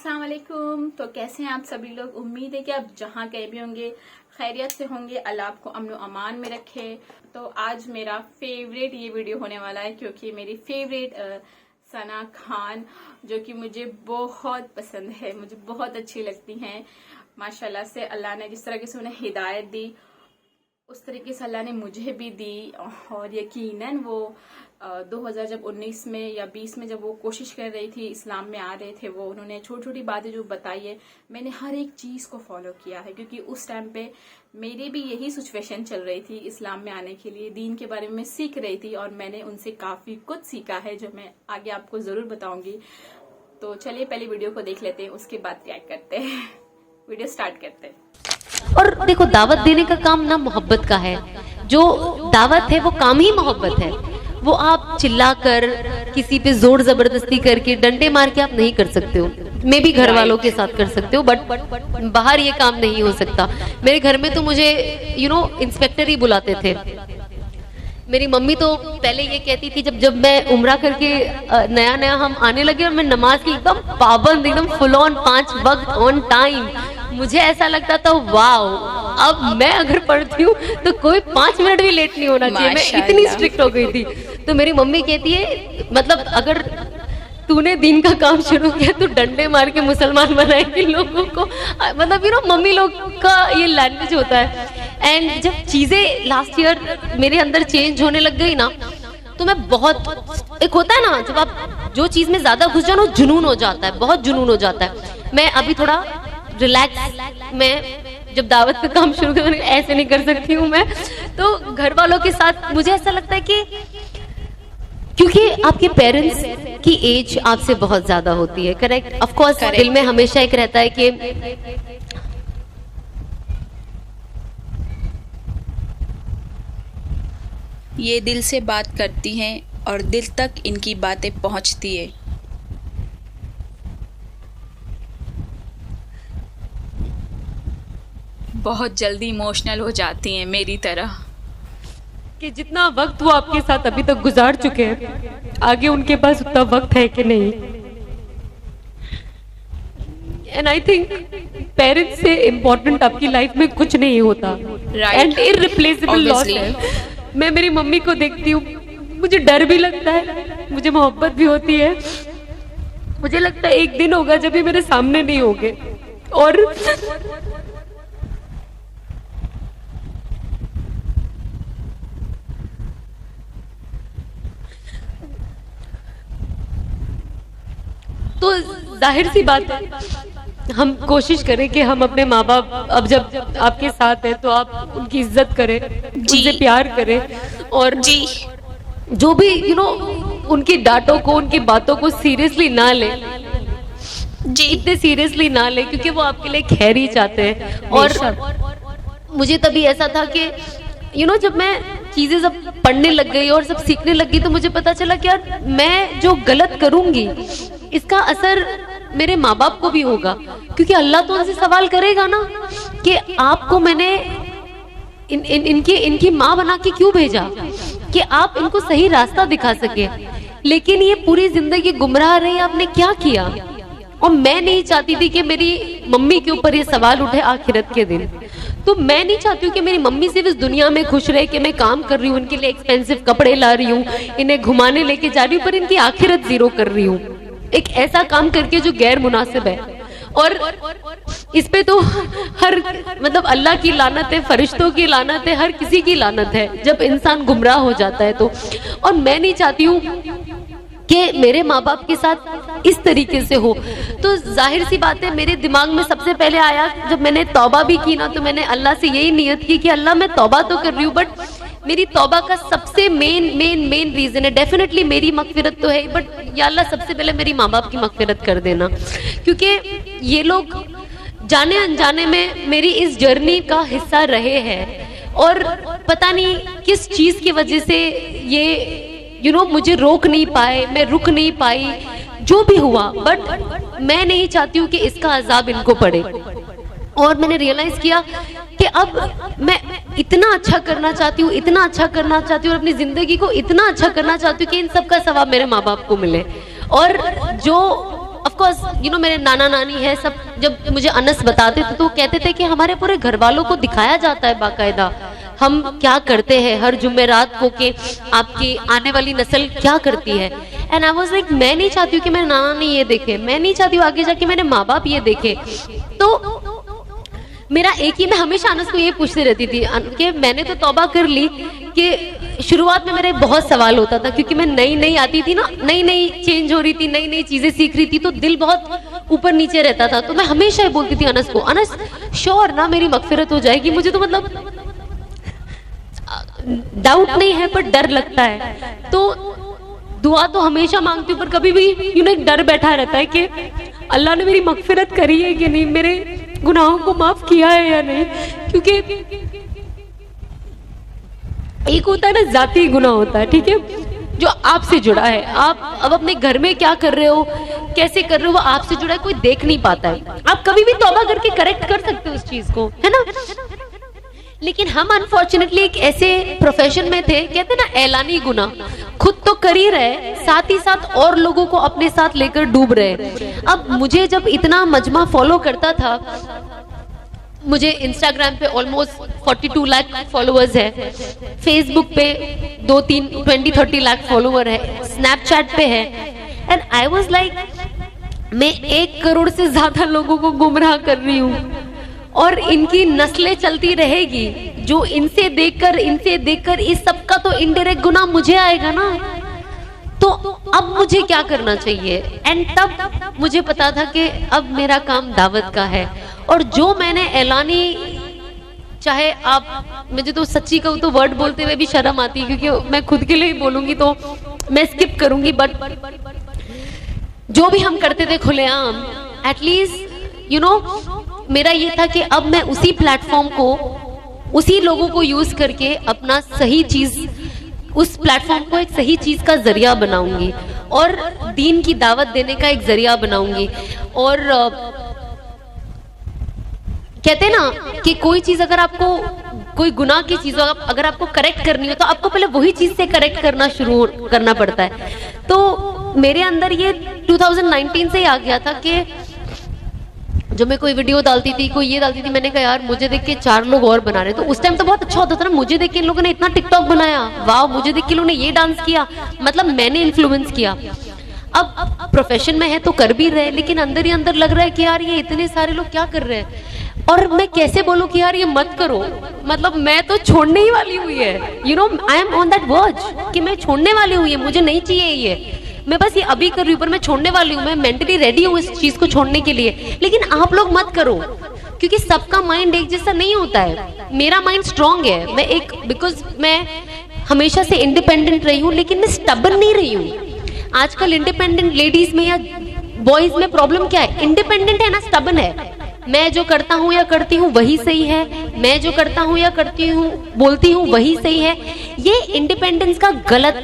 अस्सलाम वालेकुम। तो कैसे हैं आप सभी लोग। उम्मीद है कि आप जहाँ कहीं भी होंगे खैरियत से होंगे, अल्लाह आपको अमन अमान में रखे। तो आज मेरा फेवरेट ये वीडियो होने वाला है क्योंकि मेरी फेवरेट सना खान जो कि मुझे बहुत पसंद है, मुझे बहुत अच्छी लगती हैं माशाल्लाह से। अल्लाह ने जिस तरह की उन्हें हिदायत दी उस तरीके से अल्लाह ने मुझे भी दी। और यकीनन वो 2019 में या 20 में जब वो कोशिश कर रही थी, इस्लाम में आ रहे थे, वो उन्होंने छोटी छोटी बातें जो बताई है, मैंने हर एक चीज़ को फॉलो किया है क्योंकि उस टाइम पे मेरी भी यही सिचुएशन चल रही थी। इस्लाम में आने के लिए दीन के बारे में सीख रही थी और मैंने उनसे काफ़ी कुछ सीखा है जो मैं आगे आपको ज़रूर बताऊंगी। तो चलिए पहले वीडियो को देख लेते हैं, उसके बाद रिएक्ट करते हैं। वीडियो स्टार्ट करते हैं। और देखो, दावत देने का काम ना मोहब्बत का है। जो दावत है वो काम ही मोहब्बत है। वो आप चिल्लाकर किसी पे जोर जबरदस्ती करके डंडे मार के आप नहीं कर सकते हो। मैं भी घर वालों के साथ कर सकते हो, बट बाहर ये काम नहीं हो सकता। मेरे घर में तो मुझे इंस्पेक्टर ही बुलाते थे। मेरी मम्मी तो पहले ये कहती थी, जब मैं उम्रा करके नया नया हम आने लगे और मैं नमाज की एकदम पाबंद, एकदम फुल ऑन 5 वक्त ऑन टाइम, मुझे ऐसा लगता था वाओ, अब मैं अगर पढ़ती हूँ तो कोई 5 मिनट भी लेट नहीं होना चाहिए। मैं इतनी स्ट्रिक्ट हो गई थी। तो मेरी मम्मी कहती है, मतलब अगर तूने दिन का काम शुरू किया तो डंडे मार के मुसलमान बनाएगी लोगों को। मतलब मम्मी लोग का ये लैंग्वेज होता है। एंड जब चीजें लास्ट ईयर मेरे अंदर चेंज होने लग गई ना, तो मैं बहुत, एक होता है ना जब आप जो चीज में ज्यादा घुस जाओ, जुनून हो जाता है, बहुत जुनून हो जाता है। मैं अभी थोड़ा रिलैक्स, मैं जब दावत का काम शुरू कर, ऐसे नहीं कर सकती हूँ मैं। तो घर वालों के साथ मुझे ऐसा लगता है कि क्योंकि आपके पेरेंट्स की एज आपसे बहुत ज्यादा होती है, करेक्ट। ऑफ कोर्स दिल में हमेशा एक रहता है कि ये दिल से बात करती हैं और दिल तक इनकी बातें पहुंचती है। बहुत जल्दी इमोशनल हो जाती हैं मेरी तरह। कि जितना वक्त वो आपके साथ अभी तक गुजार चुके हैं, आगे उनके पास उतना वक्त है कि नहीं। एंड आई थिंक पेरेंट्स से इम्पोर्टेंट आपकी लाइफ में कुछ नहीं होता। एंड इररिप्लेसेबल लॉस है। मैं मेरी मम्मी को देखती हूँ, मुझे डर भी लगता है, मुझे मोहब्बत भी होती है। मुझे लगता है एक दिन होगा जब ये मेरे सामने नहीं होंगे। और तो जाहिर सी बात है, हम कोशिश करें कि हम अपने माँ बाप, अब जब आपके साथ है तो आप उनकी इज्जत करें, उनसे प्यार करें, और जो भी उनकी डांटों को, उनकी बातों को सीरियसली ना ले, इतने सीरियसली ना ले, क्योंकि वो आपके लिए खैर ही चाहते हैं। और मुझे तभी ऐसा था कि जब मैं चीजें सब पढ़ने लग गई और सब सीखने लग गई, तो मुझे पता चला कि यार मैं जो गलत करूंगी इसका असर मेरे माँ बाप को भी होगा, क्योंकि अल्लाह तो उनसे सवाल करेगा ना कि आपको मैंने इनकी माँ बना के क्यों भेजा, कि आप इनको सही रास्ता दिखा सके, लेकिन ये पूरी जिंदगी गुमराह रही, आपने क्या किया। और मैं नहीं चाहती थी कि मेरी मम्मी के ऊपर ये सवाल उठे आखिरत के दिन। तो मैं नहीं चाहती हूँ कि मेरी मम्मी सिर्फ इस दुनिया में खुश रहे कि मैं काम कर रही हूँ, उनके लिए एक्सपेंसिव कपड़े ला रही हूँ, इन्हें घुमाने लेके जा रही हूँ, पर इनकी आखिरत जीरो कर रही हूँ, एक ऐसा काम करके जो गैर मुनासिब है। और इस पे तो हर, मतलब अल्लाह की लानत है, फरिश्तों की लानत है, हर किसी की लानत है जब इंसान गुमराह हो जाता है तो। और मैं नहीं चाहती हूँ कि मेरे माँ बाप के साथ इस तरीके से हो। तो जाहिर सी बात है, मेरे दिमाग में सबसे पहले आया, जब मैंने तौबा भी की ना, तो मैंने अल्लाह से यही नियत की कि अल्लाह मैं तौबा तो कर रही हूँ, बट मेरी तौबा का सबसे मेन रीजन है, डेफिनेटली मेरी मगफिरत तो है, बट या अल्लाह सबसे पहले मेरी माँ बाप की मगफिरत कर देना, क्योंकि ये लोग जाने अनजाने में मेरी इस जर्नी का हिस्सा रहे हैं। और पता नहीं किस चीज की वजह से ये मुझे रोक नहीं पाए, मैं रुक नहीं पाई, जो भी हुआ, बट मैं नहीं चाहती हूँ कि इसका अजाब इनको पड़े। और मैंने रियलाइज किया कि अब मैं इतना अच्छा करना चाहती हूँ, इतना अच्छा करना चाहती हूँ, और अपनी जिंदगी को इतना अच्छा करना चाहती हूँ कि इन सब का सवाब मेरे माँ बाप को मिले। और जो कोर्स मेरे नाना नानी है सब, जब मुझे अनस बताते थे तो कहते थे कि हमारे पूरे घर वालों को दिखाया जाता है बाकायदा हम क्या करते हैं हर जुमेरात को, कि आपकी आने वाली नस्ल क्या करती है। एंड आई वाज लाइक, मैं नहीं चाहती हूँ कि मेरे नाना ने ये देखे, मैं नहीं चाहती हूँ आगे जाके मेरे माँ बाप ये देखे। तो मेरा एक ही, मैं हमेशा अनस को ये पूछती रहती थी कि मैंने तो तौबा कर ली कि शुरुआत में मेरे बहुत सवाल होता था, क्योंकि मैं नई नई आती थी ना, नई नई चेंज हो रही थी, नई नई चीजें सीख रही थी, तो दिल बहुत ऊपर नीचे रहता था। तो मैं हमेशा ही बोलती थी अनस को, अनस श्योर ना मेरी मगफिरत हो जाएगी, मुझे तो मतलब डाउट नहीं है पर डर लगता है। तो दुआ तो हमेशा मांगती हूँ पर कभी भी एक डर बैठा रहता है कि अल्लाह ने मेरी मगफिरत करी है कि नहीं, मेरे गुनाहों को माफ किया है या नहीं। क्योंकि एक होता है ना जाती गुनाह होता है, ठीक है, जो आपसे जुड़ा है, आप अब अपने घर में क्या कर रहे हो कैसे कर रहे हो वो आपसे जुड़ा है, कोई देख नहीं पाता है। आप कभी भी तौबा करके करेक्ट कर सकते हो उस चीज को, है ना। लेकिन हम अनफॉर्चुनेटली एक ऐसे प्रोफेशन में थे, कहते ना ऐलानी गुनाह, खुद तो कर ही रहे साथ ही साथ और लोगों को अपने साथ लेकर डूब रहे। अब मुझे जब इतना मजमा फॉलो करता था, मुझे इंस्टाग्राम पे ऑलमोस्ट 42 लाख फॉलोअर्स है, फेसबुक पे 20-30 लाख फॉलोअर है, स्नैपचैट पे है, एंड आई वाज लाइक मैं 1 करोड़ से ज्यादा लोगों को गुमराह कर रही हूँ और इनकी नस्लें चलती रहेगी। जो इनसे देखकर इस सब का तो इनडायरेक्ट गुनाह मुझे आएगा ना। तो अब मुझे क्या करना चाहिए। एंड तब मुझे पता था कि अब मेरा काम दावत का है। और जो मैंने ऐलानी, चाहे आप, मुझे तो सच्ची कहूँ तो वर्ड बोलते हुए भी शर्म आती है, क्योंकि मैं खुद के लिए ही बोलूंगी तो मैं स्किप करूंगी, बट जो भी हम करते थे खुलेआम, एटलीस्ट मेरा ये था कि अब मैं उसी प्लेटफॉर्म को, उसी लोगों को यूज करके अपना सही चीज, उस प्लेटफॉर्म को एक सही चीज का जरिया बनाऊंगी और दीन की दावत देने का एक जरिया बनाऊंगी। और कहते ना कि कोई चीज अगर आपको, कोई गुनाह की चीज अगर आपको करेक्ट करनी हो तो आपको पहले वही चीज से करेक्ट करना शुरू करना पड़ता है। तो मेरे अंदर ये 2019 से ही आ गया था कि जब मैं कोई वीडियो डालती थी, कोई ये डालती थी, मैंने कहा यार मुझे देख के 4 लोग और बना रहे, तो उस टाइम तो बहुत अच्छा होता था ना, मुझे देख के इन लोगों ने इतना टिकटॉक बनाया, वाह, मुझे देख के लोगों ने ये डांस किया, मतलब मैंने इन्फ्लुएंस किया। अब प्रोफेशन में है तो कर भी रहे, लेकिन अंदर ही अंदर लग रहा है कि यार ये इतने सारे लोग क्या कर रहे हैं, और मैं कैसे बोलूं कि यार ये मत करो, मतलब मैं तो छोड़ने ही वाली हुई है, I am on that verge कि मैं छोड़ने वाली हुई है, मुझे नहीं चाहिए ये, मैं बस ये अभी कर रही हूँ पर मैं छोड़ने वाली हूँ, मैं मेंटली रेडी हूँ इस चीज को छोड़ने के लिए। लेकिन आप लोग मत करो, क्योंकि सबका माइंड एक जैसा नहीं होता है। मेरा माइंड स्ट्रांग है, मैं एक, बिकॉज मैं हमेशा से इंडिपेंडेंट रही हूँ, लेकिन मैं स्टबन नहीं रही हूँ। आजकल इंडिपेंडेंट लेडीज में या बॉयज में प्रॉब्लम क्या है, इंडिपेंडेंट है ना, स्टबन है, मैं जो करता हूँ या करती हूँ वही सही है, मैं जो करता हूँ या करती हूँ बोलती हूँ वही सही है। ये इंडिपेंडेंस का गलत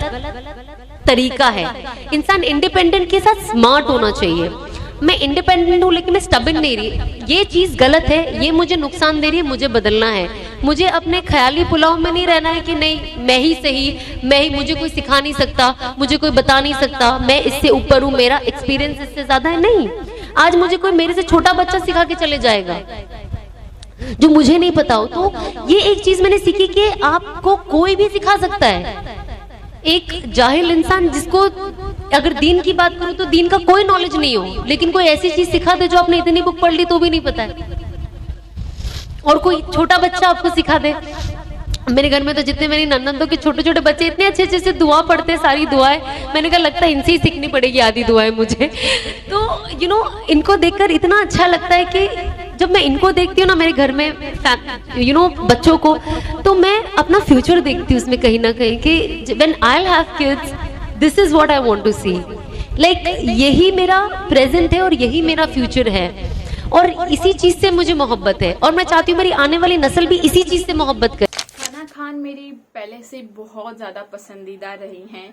तरीका है। इंसान इंडिपेंडेंट के साथ स्मार्ट होना चाहिए। मैं इंडिपेंडेंट हूँ लेकिन मैं स्टबन नहीं रही, ये चीज गलत है, ये मुझे नुकसान दे रही है, मुझे बदलना है। मुझे अपने ख्याली पुलाव में नहीं रहना है कि नहीं मैं ही सही, मैं ही, मुझे कोई सिखा नहीं सकता, मुझे कोई बता नहीं सकता, मैं इससे ऊपर हूँ, मेरा एक्सपीरियंस इससे ज्यादा है। नहीं, आज मुझे कोई मेरे से छोटा बच्चा सिखा के चले जाएगा जो मुझे नहीं पता हो। तो ये एक चीज मैंने सीखी कि आपको कोई भी सिखा सकता है। एक जाहिल इंसान, जिसको अगर दीन की बात करूं तो दीन का कोई नॉलेज नहीं हो, लेकिन कोई ऐसी चीज सिखा दे जो आपने इतनी बुक पढ़ ली तो भी नहीं पता है, और कोई छोटा बच्चा आपको सिखा दे। मेरे घर में तो जितने मेरी नंदनों के छोटे छोटे बच्चे इतने अच्छे अच्छे से दुआ पढ़ते हैं, सारी दुआएं, मैंने कहा लगता है इनसे ही सीखनी पड़ेगी आधी दुआएं मुझे। तो इनको देखकर इतना अच्छा लगता है कि जब मैं इनको देखती हूँ ना मेरे घर में बच्चों को, तो मैं अपना फ्यूचर देखती हूँ उसमें कहीं ना कहीं कि when I have kids this is what I want to see, like यही मेरा प्रेजेंट है और यही मेरा फ्यूचर है, और इसी चीज से मुझे मोहब्बत है, और मैं चाहती हूँ मेरी आने वाली नस्ल भी इसी चीज से मोहब्बत करे। सना खान मेरी पहले से बहुत ज़्यादा पसंदीदा रही हैं।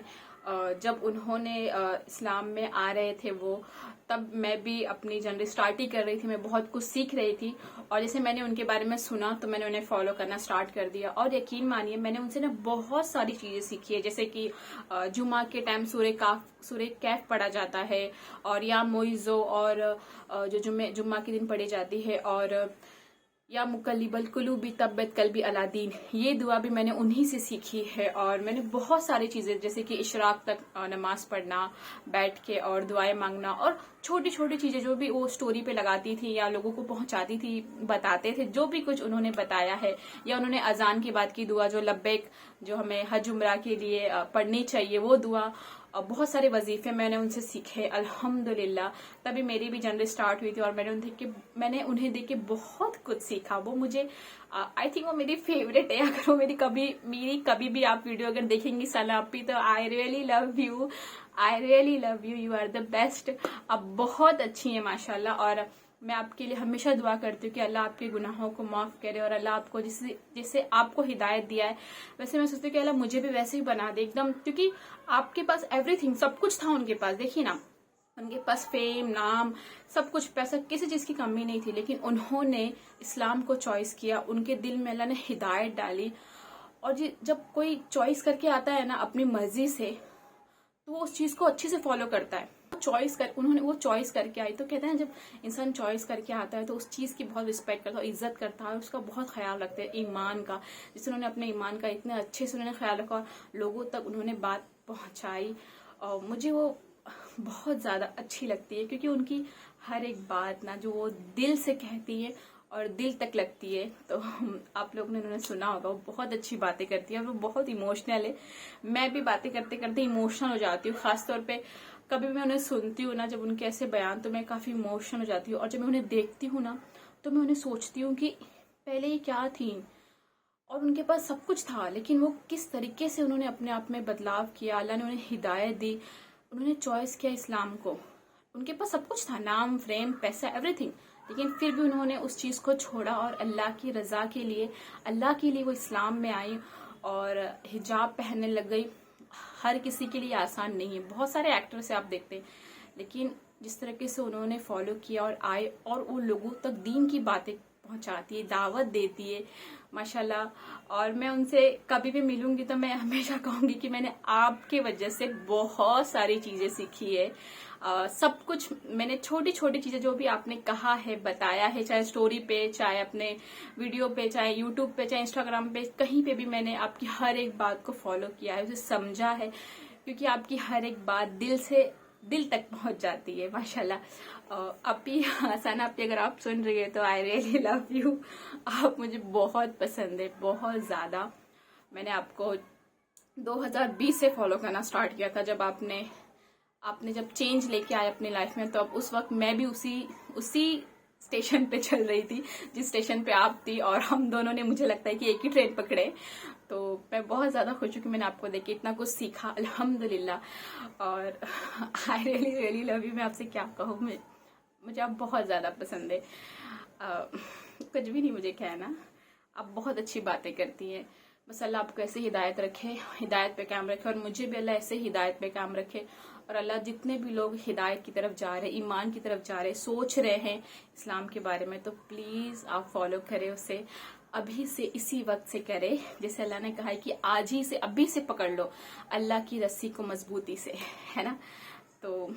जब उन्होंने इस्लाम में आ रहे थे वो, तब मैं भी अपनी जर्नी स्टार्ट ही कर रही थी, मैं बहुत कुछ सीख रही थी। और जैसे मैंने उनके बारे में सुना तो मैंने उन्हें फॉलो करना स्टार्ट कर दिया। और यकीन मानिए मैंने उनसे ना बहुत सारी चीजें सीखी है, जैसे कि जुमा के टाइम सूरह कैफ पढ़ा जाता है, और या मोइज़ो, और जो जुम्मा के दिन पढ़ी जाती है, और या मुकल्लिबल कुलूबी तब्बत कल्बी अलादीन, ये दुआ भी मैंने उन्हीं से सीखी है। और मैंने बहुत सारी चीजें, जैसे कि इशराक तक नमाज पढ़ना बैठ के और दुआएं मांगना, और छोटी छोटी चीजें जो भी वो स्टोरी पे लगाती थी या लोगों को पहुंचाती थी, बताते थे, जो भी कुछ उन्होंने बताया है, या उन्होंने अजान के बाद की दुआ जो लब्बैक, जो हमें हज उम्रा के लिए पढ़नी चाहिए, वो दुआ, बहुत सारे वजीफे मैंने उनसे सीखे अल्हम्दुलिल्लाह। तभी मेरी भी जर्नी स्टार्ट हुई थी और मैंने उन्हें देख के बहुत कुछ सीखा। वो मुझे आई थिंक वो मेरी फेवरेट है। अगर वो मेरी कभी भी आप वीडियो अगर देखेंगी सलापी, तो I really love you, you are the best. आप बहुत अच्छी हैं माशाल्लाह, और मैं आपके लिए हमेशा दुआ करती हूँ कि अल्लाह आपके गुनाहों को माफ करे, और अल्लाह आपको जिससे आपको हिदायत दिया है, वैसे मैं सोचती हूँ कि अल्लाह मुझे भी वैसे ही बना दे एकदम, क्योंकि आपके पास एवरीथिंग, सब कुछ था उनके पास। देखिए ना, उनके पास फेम, नाम, सब कुछ, पैसा, किसी चीज की कमी नहीं थी, लेकिन उन्होंने इस्लाम को चॉइस किया, उनके दिल में अल्लाह ने हिदायत डाली। और जब कोई चॉइस करके आता है ना अपनी मर्जी से, तो वो उस चीज को अच्छे से फॉलो करता है। उन्होंने वो चॉइस करके आई, तो कहते हैं जब इंसान चॉइस करके आता है तो उस चीज की बहुत रिस्पेक्ट करता है, इज्जत करता है, उसका बहुत ख्याल रखते हैं ईमान का। जिससे उन्होंने अपने ईमान का इतने अच्छे से उन्होंने ख्याल रखा, लोगों तक उन्होंने बात पहुंचाई, और मुझे वो बहुत ज्यादा अच्छी लगती है, क्योंकि उनकी हर एक बात ना जो वो दिल से कहती है और दिल तक लगती है। तो आप लोग ने उन्होंने सुना होगा, वो बहुत अच्छी बातें करती है और वो बहुत इमोशनल है। मैं भी बातें करते करते इमोशनल हो जाती हूँ, खासतौर पे कभी मैं उन्हें सुनती हूँ ना, जब उनके ऐसे बयान, तो मैं काफी इमोशनल हो जाती हूँ। और जब मैं उन्हें देखती हूँ ना, तो मैं उन्हें सोचती हूँ कि पहले ये क्या थी, और उनके पास सब कुछ था, लेकिन वो किस तरीके से उन्होंने अपने आप में बदलाव किया, अल्लाह ने उन्हें हिदायत दी, उन्होंने चॉइस किया इस्लाम को। उनके पास सब कुछ था, नाम, फ्रेम, पैसा, एवरीथिंग, लेकिन फिर भी उन्होंने उस चीज को छोड़ा और अल्लाह की रजा के लिए वो इस्लाम में आई और हिजाब पहनने लग गई। हर किसी के लिए आसान नहीं है, बहुत सारे एक्टर से आप देखते हैं, लेकिन जिस तरीके से उन्होंने फॉलो किया और आए, और वो लोगों तक दीन की बातें पहुंचाती है, दावत देती है माशाल्लाह। और मैं उनसे कभी भी मिलूंगी तो मैं हमेशा कहूंगी कि मैंने आपके वजह से बहुत सारी चीजें सीखी है। सब कुछ मैंने, छोटी छोटी चीजें जो भी आपने कहा है, बताया है, चाहे स्टोरी पे, चाहे अपने वीडियो पे, चाहे यूट्यूब पे, चाहे इंस्टाग्राम पे, कहीं पे भी मैंने आपकी हर एक बात को फॉलो किया है, उसे समझा है, क्योंकि आपकी हर एक बात दिल तक पहुंच जाती है माशाल्लाह। अपी हसन, आप अगर आप सुन रही है तो आई रियली लव यू। आप मुझे बहुत पसंद है, बहुत ज्यादा। मैंने आपको 2020 से फॉलो करना स्टार्ट किया था, जब आपने जब चेंज लेके आए अपनी लाइफ में, तो अब उस वक्त मैं भी उसी स्टेशन पे चल रही थी जिस स्टेशन पे आप थी, और हम दोनों ने, मुझे लगता है कि एक ही ट्रेन पकड़े। तो मैं बहुत ज्यादा खुश हूँ कि मैंने आपको देख के इतना कुछ सीखा अल्हम्दुलिल्लाह। और आई रियली लव यू। मैं आपसे क्या कहूँ, मुझे आप बहुत ज्यादा पसंद है। कुछ भी नहीं मुझे कहना, आप बहुत अच्छी बातें करती हैं। बस अल्लाह आपको ऐसे हिदायत रखे, हिदायत पे काम रखे, और मुझे भी अल्लाह ऐसे हिदायत पे काम रखे। और अल्लाह जितने भी लोग हिदायत की तरफ जा रहे, ईमान की तरफ जा रहे, सोच रहे हैं इस्लाम के बारे में, तो प्लीज आप फॉलो करें उसे, अभी से, इसी वक्त से करें। जैसे अल्लाह ने कहा है कि आज ही से, अभी से पकड़ लो अल्लाह की रस्सी को मजबूती से, है ना। तो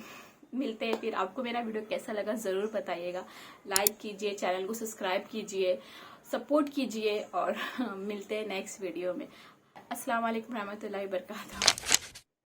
मिलते हैं फिर। आपको मेरा वीडियो कैसा लगा जरूर बताइएगा, लाइक कीजिए, चैनल को सब्सक्राइब कीजिए, सपोर्ट कीजिए, और मिलते हैं नेक्स्ट वीडियो में। अस्सलाम वालेकुम रहमतुल्लाहि व बरकातहू।